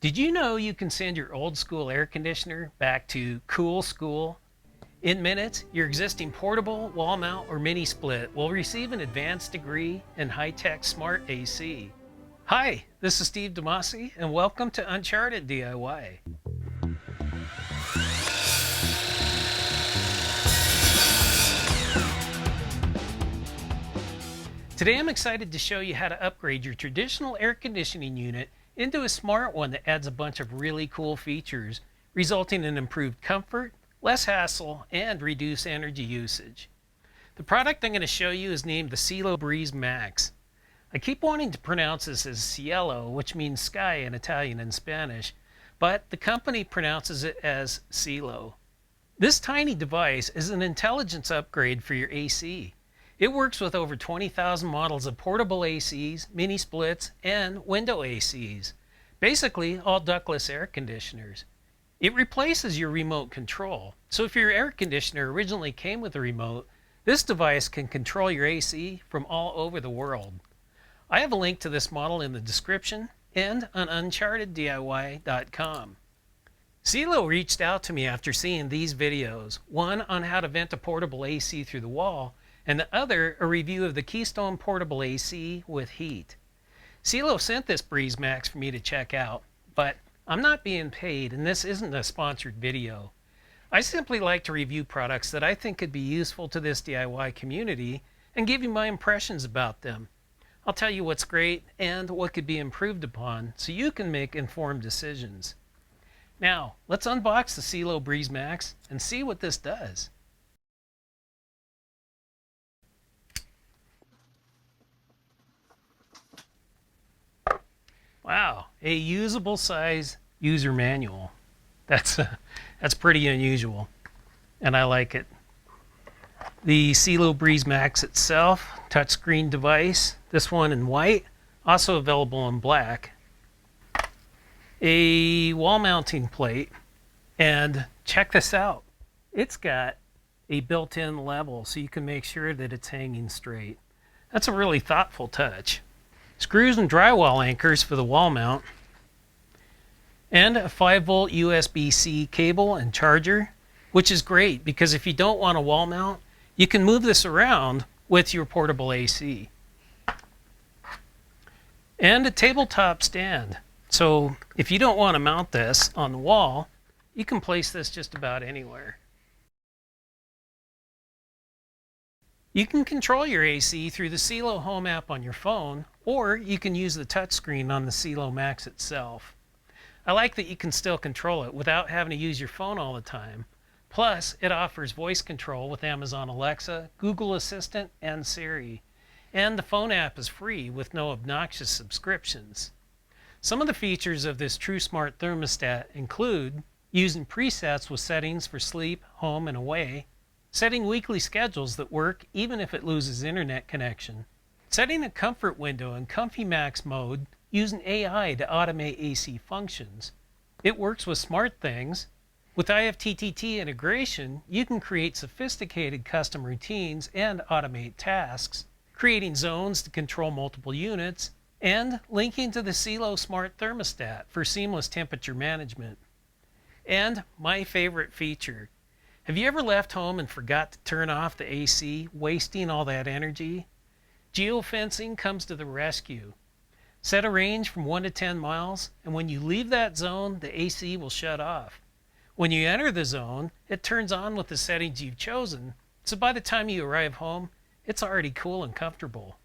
Did you know you can send your old school air conditioner back to cool school? In minutes, your existing portable, wall mount, or mini split will receive an advanced degree in high-tech smart AC. Hi, this is Steve DeMasi, and welcome to Uncharted DIY. Today I'm excited to show you how to upgrade your traditional air conditioning unit into a smart one that adds a bunch of really cool features, resulting in improved comfort, less hassle, and reduced energy usage. The product I'm going to show you is named the Cielo Breez Max. I keep wanting to pronounce this as Cielo, which means sky in Italian and Spanish, but the company pronounces it as Cielo. This tiny device is an intelligence upgrade for your AC. It works with over 20,000 models of portable ACs, mini splits, and window ACs. Basically, all ductless air conditioners. It replaces your remote control. So if your air conditioner originally came with a remote, this device can control your AC from all over the world. I have a link to this model in the description and on UnchartedDIY.com. Cielo reached out to me after seeing these videos, one on how to vent a portable AC through the wall, and the other a review of the Keystone Portable AC with heat. Cielo sent this Breez Max for me to check out, but I'm not being paid and this isn't a sponsored video. I simply like to review products that I think could be useful to this DIY community and give you my impressions about them. I'll tell you what's great and what could be improved upon so you can make informed decisions. Now, let's unbox the Cielo Breez Max and see what this does. Wow, a usable size user manual. That's pretty unusual, and I like it. The Cielo Breez Max itself, touchscreen device, this one in white, also available in black. A wall mounting plate, and check this out. It's got a built-in level so you can make sure that it's hanging straight. That's a really thoughtful touch. Screws and drywall anchors for the wall mount, and a 5-volt USB-C cable and charger, which is great because if you don't want a wall mount, you can move this around with your portable AC. And a tabletop stand. So if you don't want to mount this on the wall, you can place this just about anywhere. You can control your AC through the Cielo Home app on your phone, or you can use the touchscreen on the Cielo Max itself. I like that you can still control it without having to use your phone all the time. Plus, it offers voice control with Amazon Alexa, Google Assistant, and Siri. And the phone app is free with no obnoxious subscriptions. Some of the features of this true smart thermostat include using presets with settings for sleep, home, and away, setting weekly schedules that work even if it loses internet connection, setting a comfort window in Comfy Max mode using AI to automate AC functions. It works with SmartThings. With IFTTT integration, you can create sophisticated custom routines and automate tasks, creating zones to control multiple units, and linking to the Cielo Smart Thermostat for seamless temperature management. And my favorite feature, have you ever left home and forgot to turn off the AC, wasting all that energy? Geofencing comes to the rescue. Set a range from 1 to 10 miles, and when you leave that zone, the AC will shut off. When you enter the zone, it turns on with the settings you've chosen, so by the time you arrive home, it's already cool and comfortable.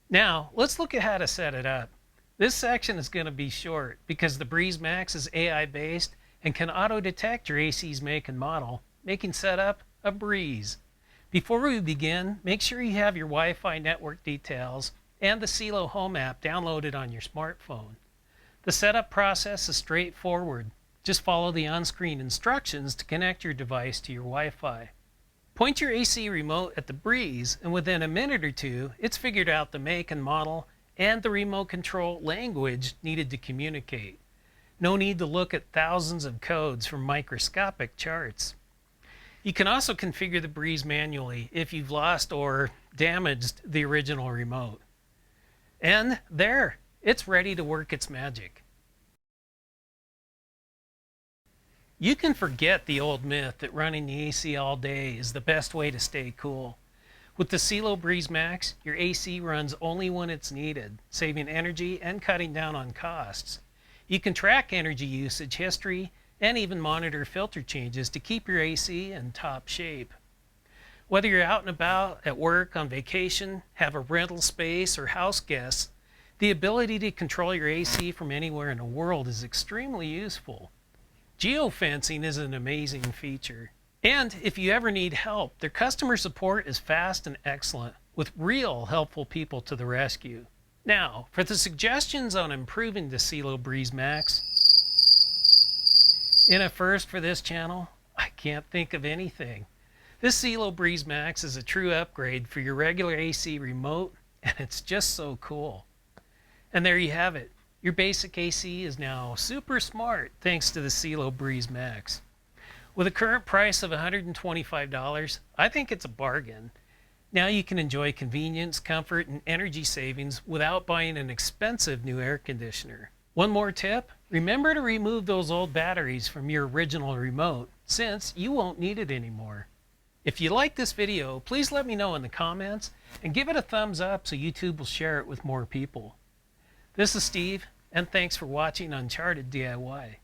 Now, let's look at how to set it up. This section is going to be short because the Breez Max is AI-based and can auto-detect your AC's make and model, making setup a breeze. Before we begin, make sure you have your Wi-Fi network details and the Cielo Home app downloaded on your smartphone. The setup process is straightforward. Just follow the on-screen instructions to connect your device to your Wi-Fi. Point your AC remote at the Breez, and within a minute or two, it's figured out the make and model and the remote control language needed to communicate. No need to look at thousands of codes from microscopic charts. You can also configure the Breez manually if you've lost or damaged the original remote. And there, it's ready to work its magic. You can forget the old myth that running the AC all day is the best way to stay cool. With the Cielo Breez Max, your AC runs only when it's needed, saving energy and cutting down on costs. You can track energy usage history and even monitor filter changes to keep your AC in top shape. Whether you're out and about, at work, on vacation, have a rental space, or house guests, the ability to control your AC from anywhere in the world is extremely useful. Geofencing is an amazing feature. And if you ever need help, their customer support is fast and excellent, with real helpful people to the rescue. Now, for the suggestions on improving the Cielo Breez Max, in a first for this channel, I can't think of anything. This Cielo Breez Max is a true upgrade for your regular AC remote, and it's just so cool. And there you have it. Your basic AC is now super smart thanks to the Cielo Breez Max. With a current price of $125, I think it's a bargain. Now you can enjoy convenience, comfort, and energy savings without buying an expensive new air conditioner. One more tip, remember to remove those old batteries from your original remote, since you won't need it anymore. If you like this video, please let me know in the comments and give it a thumbs up so YouTube will share it with more people. This is Steve, and thanks for watching Uncharted DIY.